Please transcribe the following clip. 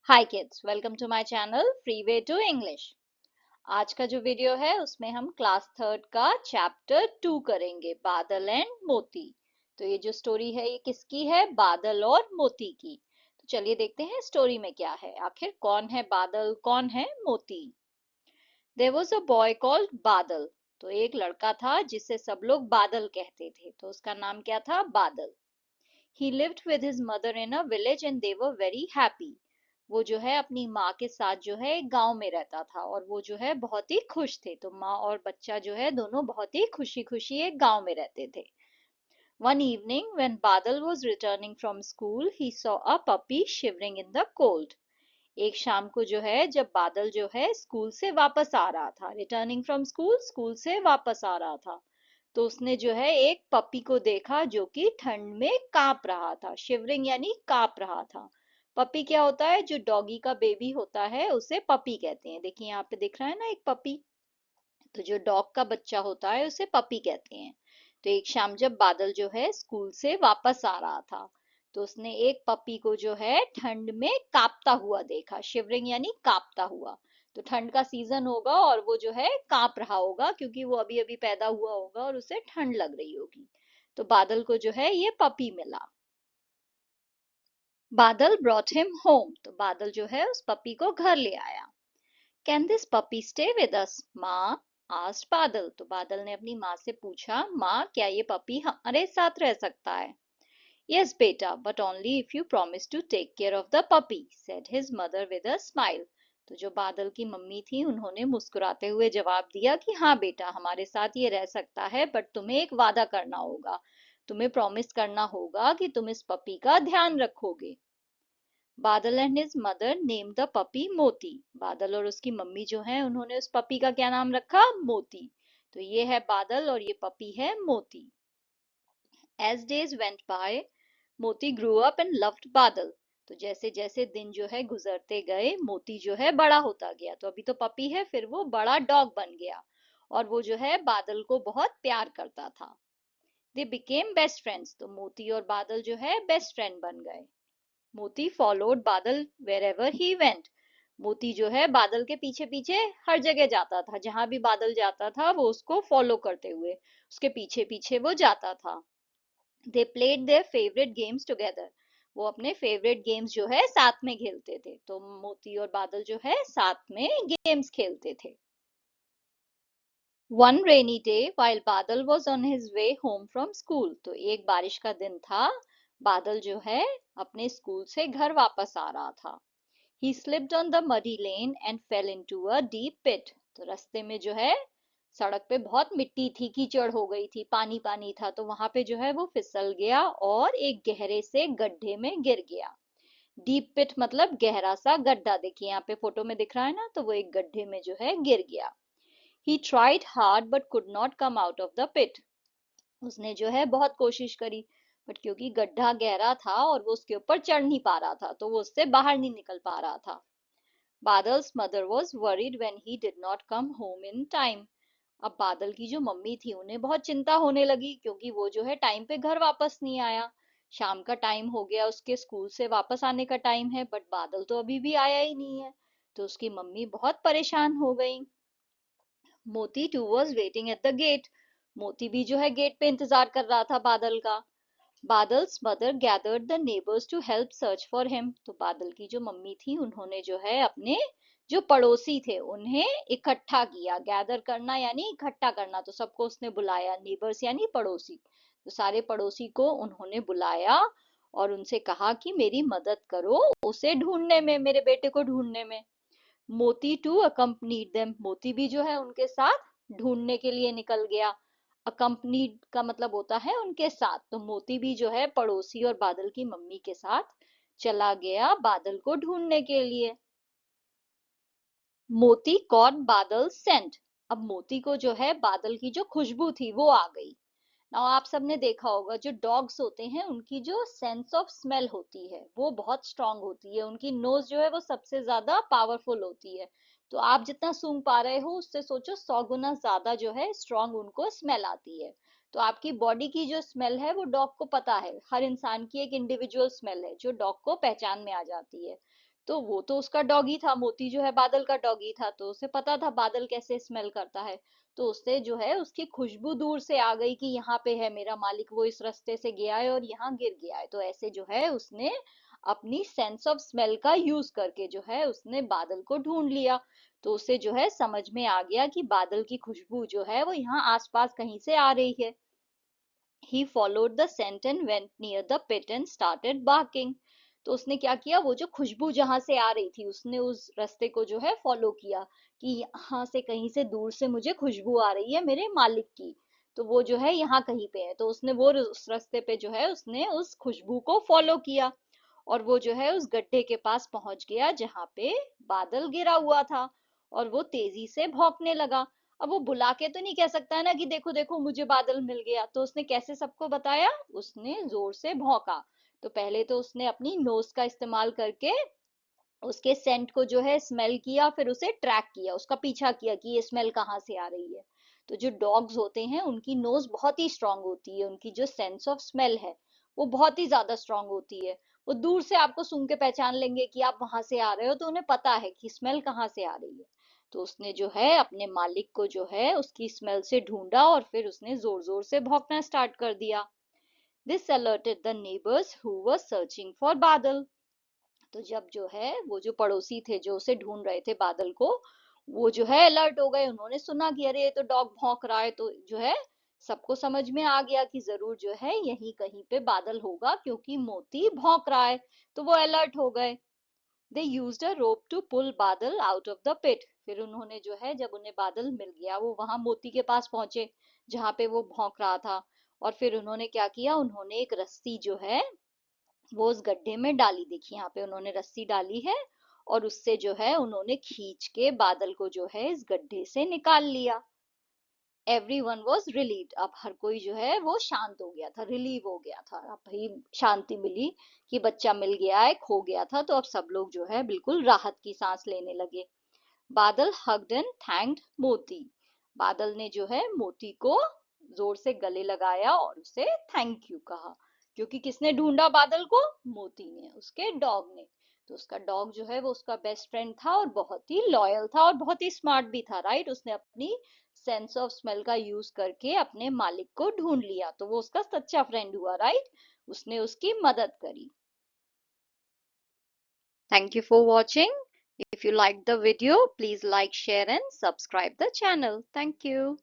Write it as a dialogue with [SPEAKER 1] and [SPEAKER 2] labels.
[SPEAKER 1] Hi kids, welcome to my channel free way to English. आज का जो video है उसमें हम क्लास थर्ड का चैप्टर 2 करेंगे, बादल एंड मोती। तो ये जो स्टोरी है ये किसकी है? बादल और मोती की। तो चलिए देखते हैं स्टोरी में क्या है, आखिर कौन है बादल, कौन है Moti. There was a boy called Badal. तो एक लड़का था जिसे सब लोग बादल कहते थे, तो उसका नाम क्या था? बादल। He lived with his mother in a village and they were very happy. वो जो है अपनी माँ के साथ जो है एक गांव में रहता था और वो जो है बहुत ही खुश थे। तो माँ और बच्चा जो है दोनों बहुत ही खुशी खुशी एक गांव में रहते थे। One evening when Badal was returning from school, he saw a puppy shivering in the cold. एक शाम को जो है जब बादल जो है स्कूल से वापस आ रहा था, रिटर्निंग फ्रॉम स्कूल, स्कूल से वापस आ रहा था, तो उसने जो है एक पपी को देखा जो कि ठंड में कांप रहा था। शिवरिंग यानी कांप रहा था। पपी क्या होता है? जो डॉगी का बेबी होता है उसे पपी कहते हैं। देखिए यहाँ पे दिख रहा है ना एक पपी। तो जो डॉग का बच्चा होता है उसे पपी कहते हैं। तो एक शाम जब बादल जो है स्कूल से वापस आ रहा था, तो उसने एक पपी को जो है ठंड में कांपता हुआ देखा। शिवरिंग यानी कांपता हुआ। तो ठंड का सीजन होगा और वो जो है कांप रहा होगा क्योंकि वो अभी अभी पैदा हुआ होगा और उसे ठंड लग रही होगी। तो बादल को जो है ये पपी मिला। बादल ब्रॉट हिम होम। तो बादल जो है उस पपी को घर ले आया। Can this puppy stay with us माँ? आस्क्ड बादल। तो बादल ने अपनी माँ से पूछा, माँ क्या ये पपी हमारे साथ रह सकता है? यस बेटा, but only if you promise to take care of the puppy, said his mother with a smile. तो जो बादल की मम्मी थी उन्होंने मुस्कुराते हुए जवाब दिया कि हाँ बेटा, हमारे साथ ये रह सकता है, बट तुम्हें एक वादा करना होगा। तुम्हें प्रॉमिस करना होगा कि तुम इस पपी का ध्यान रखोगे। बादल and his mother name the puppy मोती। बादल और उसकी मम्मी जो है उन्होंने उस पपी का क्या नाम रखा? मोती। तो ये है बादल और ये पपी है मोती। एज डेज वेंट बाय, मोती ग्रो अप एंड लव्ड बादल। तो जैसे जैसे दिन जो है गुजरते गए, मोती जो है बड़ा होता गया। तो अभी तो पपी है, फिर वो बड़ा डॉग बन गया और वो जो है बादल को बहुत प्यार करता था। They became best friends. तो मोती और बादल जो है बेस्ट फ्रेंड बन गए। मोती फॉलोड बादल वेरेवर ही वेंट। मोती जो है बादल के पीछे पीछे हर जगह जाता था, जहां भी बादल जाता था वो उसको फॉलो करते हुए उसके पीछे पीछे वो जाता था। They played their favourite games together. वो अपने फेवरेट गेम्स जो है साथ में खेलते थे। तो मोती और बादल जो है साथ में गेम्स खेलते थे। वन रेनी डे while बादल was on his way home from school। तो एक बारिश का दिन था, बादल जो है अपने स्कूल से घर वापस आ रहा था। He slipped on the muddy lane and fell into a deep pit। तो रास्ते में जो है सड़क पे बहुत मिट्टी थी, कीचड़ हो गई थी, पानी पानी था, तो वहां पे जो है वो फिसल गया और एक गहरे से गड्ढे में गिर गया। डीप पिट मतलब गहरा सा गड्ढा। देखिए यहाँ पे फोटो में दिख रहा है ना, तो वो एक गड्ढे में जो है गिर गया। He tried hard but could not come out of the pit। उसने जो है बहुत कोशिश करी, बट क्योंकि गड्ढा गहरा था और वो उसके ऊपर चढ़ नहीं पा रहा था, तो वो उससे बाहर नहीं निकल पा रहा था। Badal's mother was worried when he did not come home in time. अब बादल की जो मम्मी थी उन्हें बहुत चिंता होने लगी क्योंकि वो जो है टाइम पे घर वापस नहीं आया। शाम का टाइम हो गया, उसके स्कूल से वापस आने का टाइम है, बट बादल तो अभी भी आया ही नहीं है। तो उसकी मम्मी बहुत परेशान हो गई। Moti too was waiting at the gate. Moti भी जो है गेट पे इंतजार कर रहा था बादल का। Badal's mother gathered the neighbours to help search for him. तो बादल की जो मम्मी थी उन्होंने जो है अपने जो पड़ोसी थे उन्हें इकट्ठा किया। गैदर करना यानी इकट्ठा करना, तो सबको उसने बुलाया। नेबर्स यानी पड़ोसी। तो सारे पड़ोसी को उन्होंने बुलाया और उनसे कहा कि मेरी मदद करो उसे ढूंढने में, मेरे बेटे को ढूंढने में। मोती टू अकम्पनीड देम। मोती भी जो है उनके साथ ढूंढने के लिए निकल गया। अकम्पनीड का मतलब होता है उनके साथ। तो मोती भी जो है पड़ोसी और बादल की मम्मी के साथ चला गया बादल को ढूंढने के लिए। मोती कॉट बादल सेंट। अब मोती को जो है बादल की जो खुशबू थी वो आ गई। नाउ आप सबने देखा होगा जो डॉग्स होते हैं उनकी जो सेंस ऑफ स्मेल होती है वो बहुत स्ट्रांग होती है। उनकी नोज जो है वो सबसे ज्यादा पावरफुल होती है। तो आप जितना सूंघ पा रहे हो उससे सोचो 100 गुना ज्यादा जो है स्ट्रांग उनको स्मेल आती है। तो आपकी बॉडी की जो स्मेल है वो डॉग को पता है। हर इंसान की एक इंडिविजुअल स्मेल है जो डॉग को पहचान में आ जाती है। तो वो तो उसका डॉगी था, मोती जो है बादल का डॉगी था, तो उसे पता था बादल कैसे स्मेल करता है। तो उससे जो है उसकी खुशबू दूर से आ गई कि यहाँ पे है मेरा मालिक, वो इस रास्ते से गया है और यहाँ गिर गया है। तो ऐसे जो है उसने अपनी सेंस ऑफ स्मेल का यूज करके जो है उसने बादल को ढूंढ लिया। तो उसे जो है समझ में आ गया कि बादल की खुशबू जो है वो यहाँ आसपास कहीं से आ रही है। He followed the scent and went near the pit and started barking. तो उसने क्या किया, वो जो खुशबू जहां से आ रही थी उसने उस रास्ते को जो है फॉलो किया कि यहाँ से कहीं से दूर से मुझे खुशबू आ रही है मेरे मालिक की। तो वो जो है यहाँ कहीं पे है, तो उसने वो उस रास्ते पे जो है उसने उस खुशबू को फॉलो किया। और वो जो है उस गड्ढे के पास पहुंच गया जहां पे बादल गिरा हुआ था। और वो तेजी से भौंकने लगा। अब वो बुला के तो नहीं कह सकता है ना कि देखो देखो मुझे बादल मिल गया, तो उसने कैसे सबको बताया, उसने जोर से भौंका। तो पहले तो उसने अपनी नोज का इस्तेमाल करके उसके सेंट को जो है स्मेल किया, फिर उसे ट्रैक किया, उसका पीछा किया कि ये स्मेल कहाँ से आ रही है। तो जो डॉग्स होते हैं उनकी नोज बहुत ही स्ट्रांग होती है, उनकी जो सेंस ऑफ स्मेल है वो बहुत ही ज्यादा स्ट्रांग होती है। वो दूर से आपको सूंघ के पहचान लेंगे कि आप वहां से आ रहे हो, तो उन्हें पता है कि स्मेल कहाँ से आ रही है। तो उसने जो है अपने मालिक को जो है उसकी स्मेल से ढूंढा और फिर उसने जोर जोर से भौंकना स्टार्ट कर दिया। This alerted the neighbours who were searching for बादल। तो जब जो है वो जो पड़ोसी थे जो उसे ढूंढ रहे थे बादल को, वो जो है अलर्ट हो गए, उन्होंने सुना कि अरे ये तो डॉग भौंक रहा है। तो जो है सबको समझ में आ गया कि जरूर जो है यहीं कहीं पे बादल होगा क्योंकि मोती भौंक रहा है। तो वो अलर्ट हो गए। They used a rope to pull बादल आउट ऑफ द पिट। फिर उन्होंने जो है जब उन्हें बादल मिल गया वो वहां मोती के पास पहुंचे जहां पे वो भौंक रहा था। और फिर उन्होंने क्या किया, उन्होंने एक रस्सी जो है वो उस गड्ढे में डाली। देखिए यहाँ पे उन्होंने रस्सी डाली है और उससे जो है उन्होंने खींच के बादल को जो है इस गड्ढे से निकाल लिया। Everyone was relieved. अब हर कोई जो है वो शांत हो गया था, रिलीव हो गया था, अब भाई शांति मिली कि बच्चा मिल गया है, खो गया था। तो अब सब लोग जो है बिल्कुल राहत की सांस लेने लगे। बादल हग्ड एंड थैंक्ड मोती। बादल ने जो है मोती को जोर से गले लगाया और उसे थैंक यू कहा। क्योंकि किसने ढूंढा बादल को, मोती ने, उसके डॉग ने। तो उसका डॉग जो है वो उसका बेस्ट फ्रेंड था और बहुत ही लॉयल था और बहुत ही स्मार्ट भी था, राइट। उसने अपनी सेंस ऑफ स्मेल का यूज करके अपने मालिक को ढूंढ लिया, तो वो उसका सच्चा फ्रेंड हुआ, राइट। उसने उसकी मदद करी। Thank you for watching. If you liked the video, please like, share and subscribe the channel. Thank you.